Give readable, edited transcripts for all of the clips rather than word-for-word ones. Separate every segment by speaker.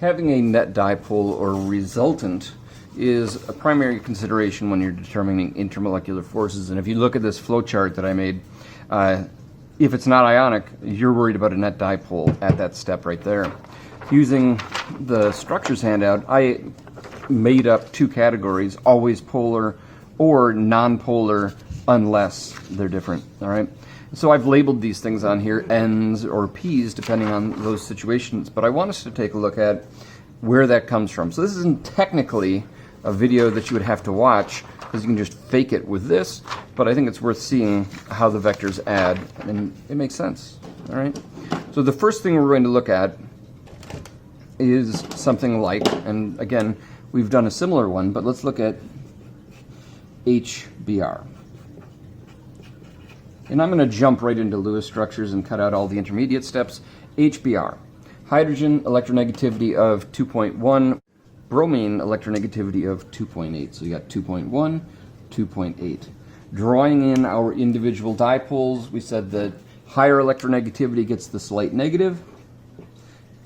Speaker 1: Having a net dipole or resultant is a primary consideration when you're determining intermolecular forces. And if you look at this flow chart that I made, if it's not ionic, you're worried about a net dipole at that step right there. Using the structures handout, I made up two categories: always polar or nonpolar, unless they're different. All right. So I've labeled these things on here N's or P's depending on those situations, but I want us to take a look at where that comes from. So this isn't technically a video that you would have to watch, because you can just fake it with this, but I think it's worth seeing how the vectors add, and it makes sense. All right. So the first thing we're going to look at is something like, and again, we've done a similar one, but let's look at HBr. And I'm going to jump right into Lewis structures and cut out all the intermediate steps. HBr, hydrogen electronegativity of 2.1, bromine electronegativity of 2.8. So you got 2.1, 2.8. Drawing in our individual dipoles, we said that higher electronegativity gets the slight negative,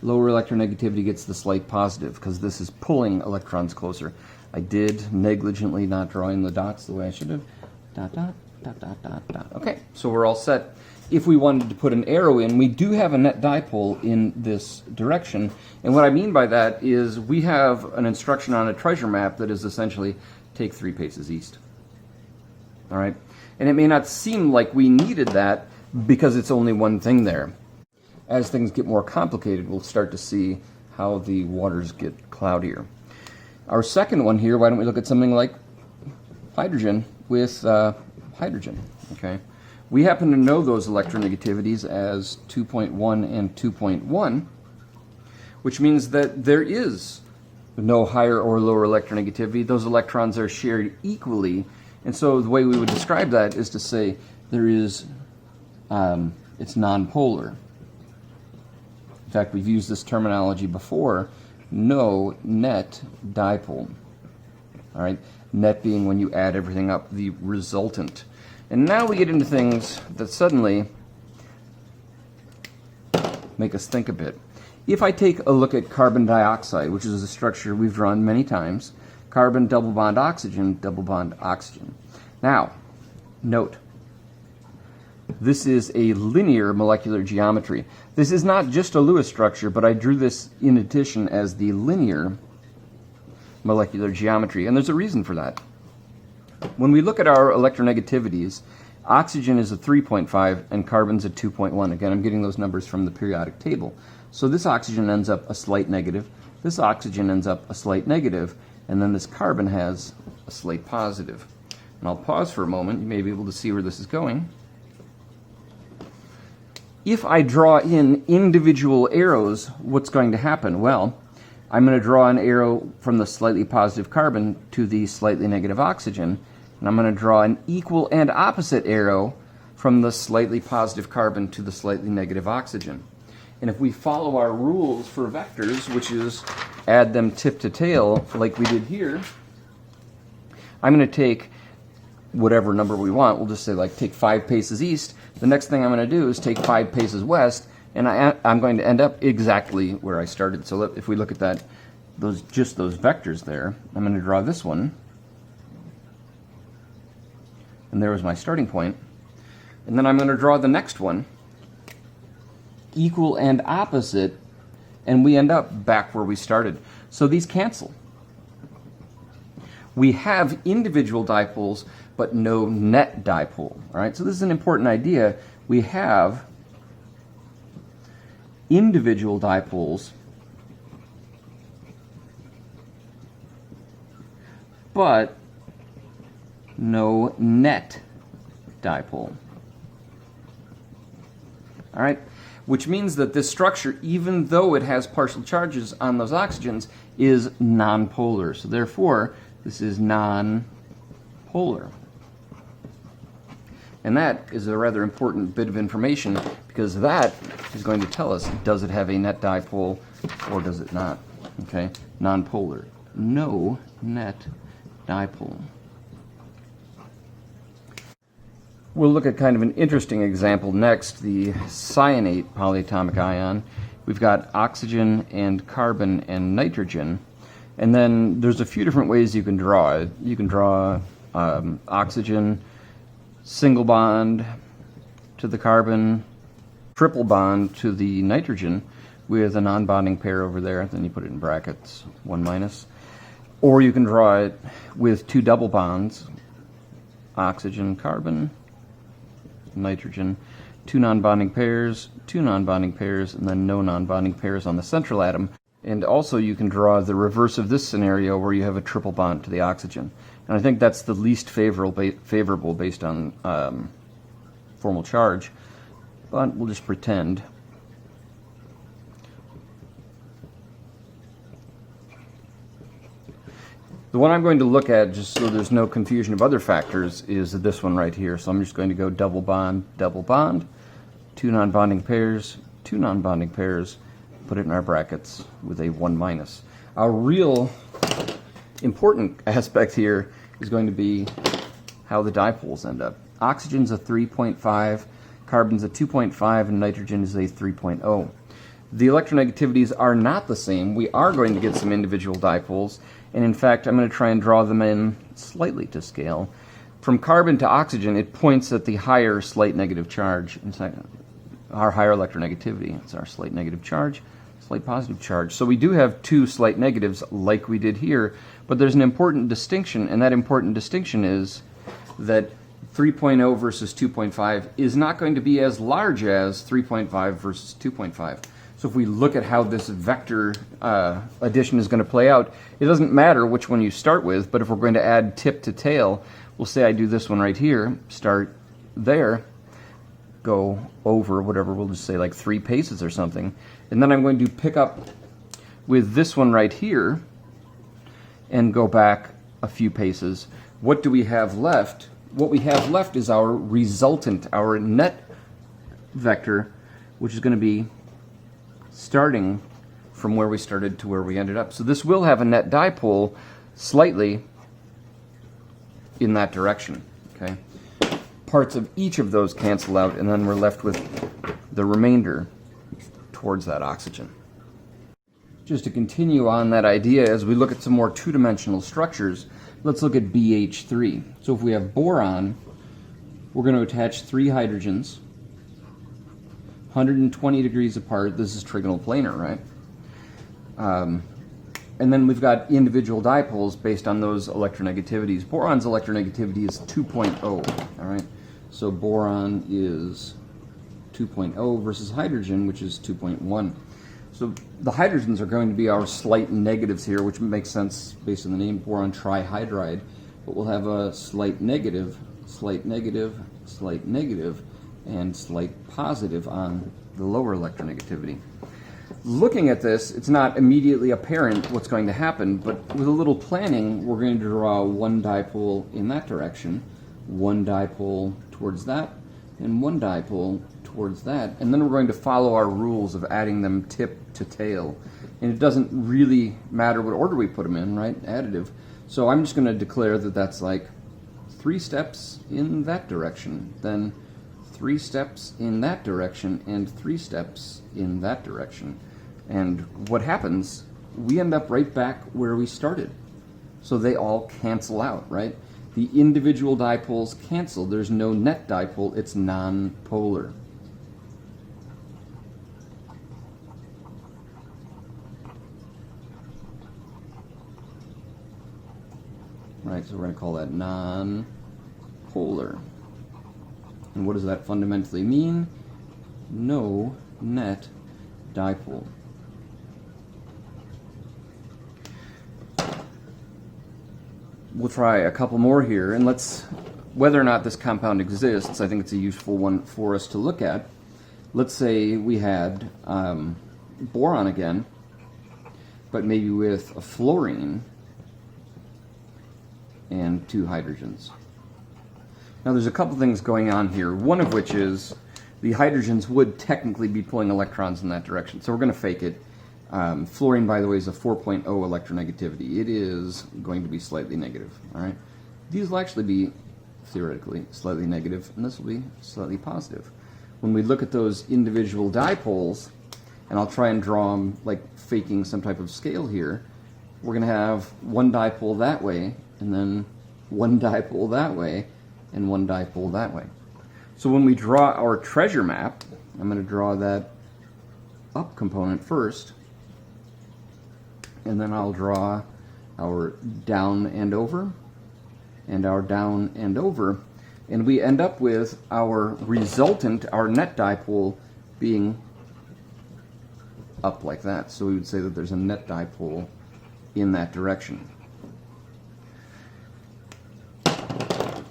Speaker 1: lower electronegativity gets the slight positive, because this is pulling electrons closer. I did negligently not draw in the dots the way I should have. Dot, dot. Dot, dot, dot, dot. Okay, so we're all set. If we wanted to put an arrow in, we do have a net dipole in this direction. And what I mean by that is we have an instruction on a treasure map that is essentially take 3 paces east. All right? And it may not seem like we needed that because it's only one thing there. As things get more complicated, we'll start to see how the waters get cloudier. Our second one here, why don't we look at something like hydrogen with hydrogen, okay? We happen to know those electronegativities as 2.1 and 2.1, which means that there is no higher or lower electronegativity. Those electrons are shared equally, and so the way we would describe that is to say there is, it's nonpolar. In fact, we've used this terminology before, no net dipole, all right? Net being when you add everything up, the resultant. And now we get into things that suddenly make us think a bit. If I take a look at carbon dioxide, which is a structure we've drawn many times, carbon double bond oxygen, double bond oxygen. Now, note, this is a linear molecular geometry. This is not just a Lewis structure, but I drew this in addition as the linear molecular geometry, and there's a reason for that. When we look at our electronegativities, oxygen is a 3.5 and carbon's a 2.1. Again, I'm getting those numbers from the periodic table. So this oxygen ends up a slight negative, this oxygen ends up a slight negative, and then this carbon has a slight positive. And I'll pause for a moment. You may be able to see where this is going. If I draw in individual arrows, what's going to happen? Well, I'm going to draw an arrow from the slightly positive carbon to the slightly negative oxygen, and I'm going to draw an equal and opposite arrow from the slightly positive carbon to the slightly negative oxygen. And if we follow our rules for vectors, which is add them tip to tail like we did here, I'm going to take whatever number we want. We'll just say, like, take 5 paces east. The next thing I'm going to do is take 5 paces west, and I'm going to end up exactly where I started. So if we look at that, just those vectors there, I'm going to draw this one. And there was my starting point. And then I'm going to draw the next one, equal and opposite, and we end up back where we started. So these cancel. We have individual dipoles, but no net dipole. All right, so this is an important idea. We have individual dipoles, but no net dipole. All right, which means that this structure, even though it has partial charges on those oxygens, is nonpolar. So therefore, this is nonpolar. And that is a rather important bit of information, because that is going to tell us, does it have a net dipole or does it not? Okay, nonpolar. No net dipole. We'll look at kind of an interesting example next, the cyanate polyatomic ion. we've got oxygen and carbon and nitrogen. And then there's a few different ways you can draw it. You can draw oxygen, single bond to the carbon, triple bond to the nitrogen with a non-bonding pair over there. Then you put it in brackets, 1 minus. Or you can draw it with 2 double bonds, oxygen, carbon, nitrogen, 2 non-bonding pairs, 2 non-bonding pairs, and then no non-bonding pairs on the central atom. And also you can draw the reverse of this scenario where you have a triple bond to the oxygen. And I think that's the least favorable based on formal charge, but we'll just pretend. The one I'm going to look at, just so there's no confusion of other factors, is this one right here. So I'm just going to go double bond, 2 non-bonding pairs, 2 non-bonding pairs, put it in our brackets with a 1 minus. Our real important aspect here is going to be how the dipoles end up. Oxygen's a 3.5, carbon's a 2.5, and nitrogen is a 3.0. The electronegativities are not the same. We are going to get some individual dipoles, and in fact I'm going to try and draw them in slightly to scale. From carbon to oxygen, it points at the higher slight negative charge, our higher electronegativity. It's our slight negative charge, slight positive charge. So we do have 2 slight negatives like we did here, but there's an important distinction, and that important distinction is that 3.0 versus 2.5 is not going to be as large as 3.5 versus 2.5. So if we look at how this vector addition is going to play out, it doesn't matter which one you start with, but if we're going to add tip to tail, we'll say I do this one right here, start there, go over whatever, we'll just say like 3 paces or something, and then I'm going to pick up with this one right here and go back a few paces. What do we have left? What we have left is our resultant, our net vector, which is going to be starting from where we started to where we ended up. So this will have a net dipole slightly in that direction. Okay, parts of each of those cancel out, and then we're left with the remainder towards that oxygen. Just to continue on that idea, as we look at some more two-dimensional structures, let's look at BH3. So if we have boron, we're going to attach 3 hydrogens, 120 degrees apart. This is trigonal planar, right? And then we've got individual dipoles based on those electronegativities. Boron's electronegativity is 2.0, all right? So boron is 2.0 versus hydrogen, which is 2.1. So the hydrogens are going to be our slight negatives here, which makes sense based on the name boron trihydride. But we'll have a slight negative, slight negative, slight negative, and slight positive on the lower electronegativity. Looking at this, it's not immediately apparent what's going to happen, but with a little planning, we're going to draw 1 dipole in that direction, 1 dipole towards that, and 1 dipole towards that, and then we're going to follow our rules of adding them tip to tail. And it doesn't really matter what order we put them in, right? Additive. So I'm just going to declare that that's like 3 steps in that direction, then 3 steps in that direction, and 3 steps in that direction. And what happens, we end up right back where we started. So they all cancel out, right? The individual dipoles cancel. There's no net dipole. It's non-polar. Right, so we're going to call that non-polar. And what does that fundamentally mean? No net dipole. We'll try a couple more here, and whether or not this compound exists, I think it's a useful one for us to look at. Let's say we had boron again, but maybe with a fluorine and 2 hydrogens. Now there's a couple things going on here, one of which is the hydrogens would technically be pulling electrons in that direction, so we're going to fake it. Fluorine, by the way, is a 4.0 electronegativity. It is going to be slightly negative, all right? These will actually be, theoretically, slightly negative, and this will be slightly positive. When we look at those individual dipoles, and I'll try and draw them like faking some type of scale here, we're going to have one dipole that way, and then one dipole that way, and one dipole that way. So when we draw our treasure map, I'm going to draw that up component first, and then I'll draw our down and over, and our down and over, and we end up with our resultant, our net dipole, being up like that. So we would say that there's a net dipole in that direction.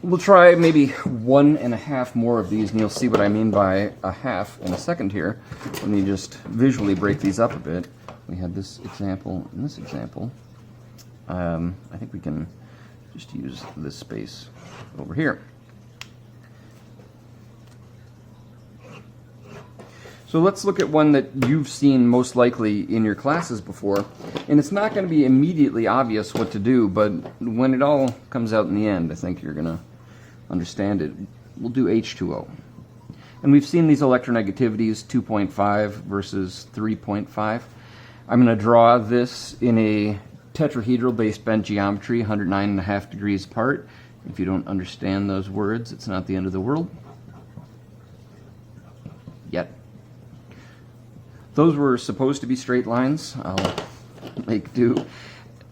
Speaker 1: We'll try maybe 1.5 more of these, and you'll see what I mean by a half in a second here. Let me just visually break these up a bit. We had this example and this example. I think we can just use this space over here. So let's look at one that you've seen most likely in your classes before, and it's not going to be immediately obvious what to do, but when it all comes out in the end, I think you're going to understand it. We'll do H2O. And we've seen these electronegativities, 2.5 versus 3.5. I'm going to draw this in a tetrahedral based bent geometry, 109.5 degrees apart. If you don't understand those words, it's not the end of the world. Yet. Those were supposed to be straight lines. I'll make do.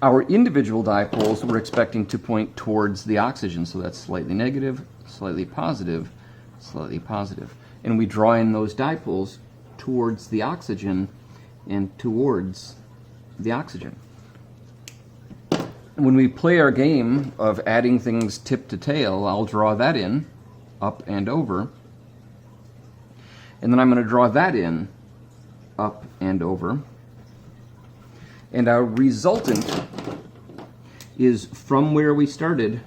Speaker 1: Our individual dipoles we're expecting to point towards the oxygen, so that's slightly negative, slightly positive, slightly positive. And we draw in those dipoles towards the oxygen and towards the oxygen. When we play our game of adding things tip to tail, I'll draw that in, up and over, and then I'm going to draw that in, up and over, and our resultant is from where we started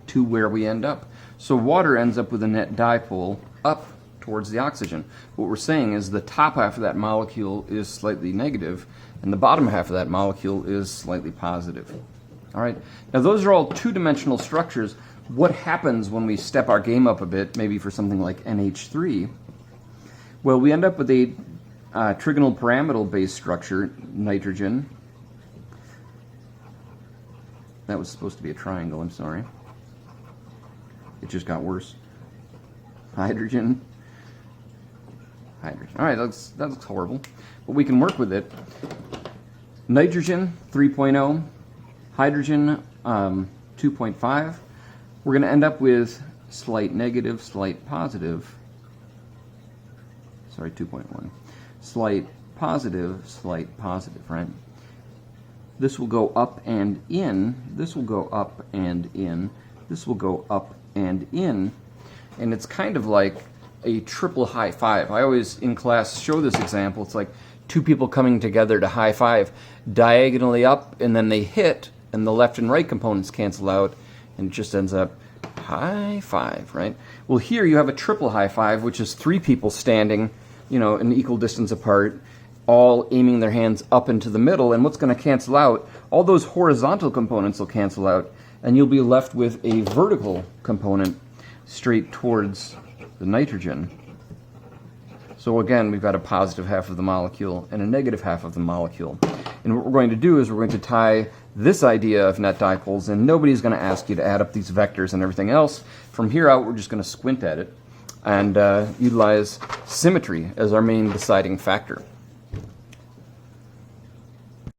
Speaker 1: to where we end up. So water ends up with a net dipole up towards the oxygen. What we're saying is the top half of that molecule is slightly negative, and the bottom half of that molecule is slightly positive. All right. Now those are all two-dimensional structures. What happens when we step our game up a bit, maybe for something like NH3? Well, we end up with a trigonal pyramidal based structure, nitrogen. That was supposed to be a triangle, I'm sorry. It just got worse. Hydrogen. Hydrogen. All right, that looks horrible, but we can work with it. Nitrogen, 3.0. Hydrogen, 2.5. We're going to end up with slight negative, slight positive. Sorry, 2.1. Slight positive, right? This will go up and in, this will go up and in, this will go up and in, and it's kind of like a triple high five. I always, in class, show this example. It's like two people coming together to high five, diagonally up, and then they hit, and the left and right components cancel out, and it just ends up high five, right? Well, here you have a triple high five, which is three people standing, you know, an equal distance apart, all aiming their hands up into the middle, and what's going to cancel out? All those horizontal components will cancel out, and you'll be left with a vertical component straight towards the nitrogen. So again, we've got a positive half of the molecule and a negative half of the molecule. And what we're going to do is we're going to tie this idea of net dipoles, and nobody's going to ask you to add up these vectors and everything else. From here out, we're just going to squint at it and utilize symmetry as our main deciding factor.